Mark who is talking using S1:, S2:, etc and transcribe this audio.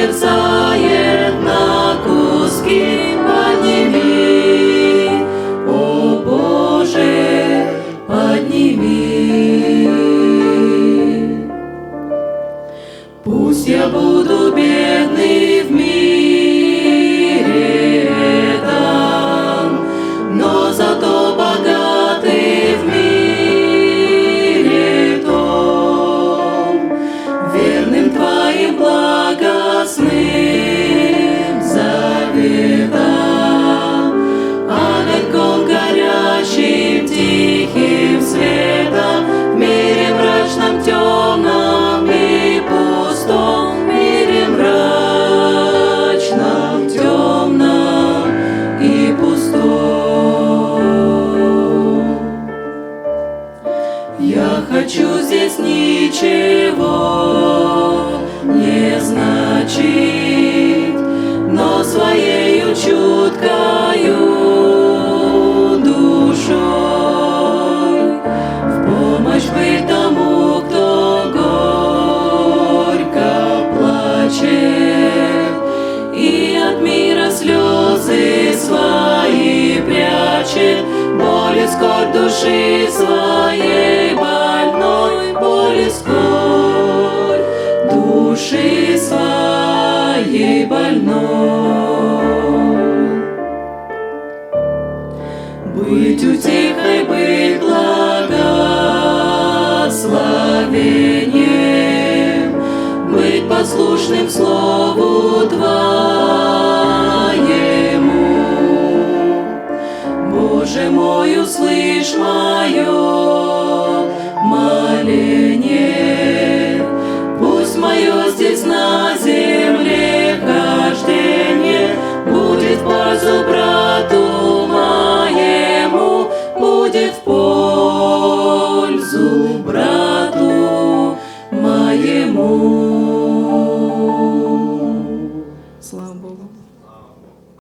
S1: растерзает на куски, подними, о Боже, подними. Пусть я буду бедный в мире этом, но зато богатый в мире том, верным Твоим благостным заветам, огоньком горящим, тихим светом в мире мрачном, темном и пустом, в мире мрачном, темном и пустом. Я хочу здесь ничего не значить, но своею чуткою душой в помощь быть тому, кто горько плачет и от мира слезы свои прячет, боль и скорбь души своей больной, боль и скорбь души своей больной. Быть утехой, быть благословением, быть послушным слову Твоему. Боже мой, услышь мое моление, пусть мое здесь на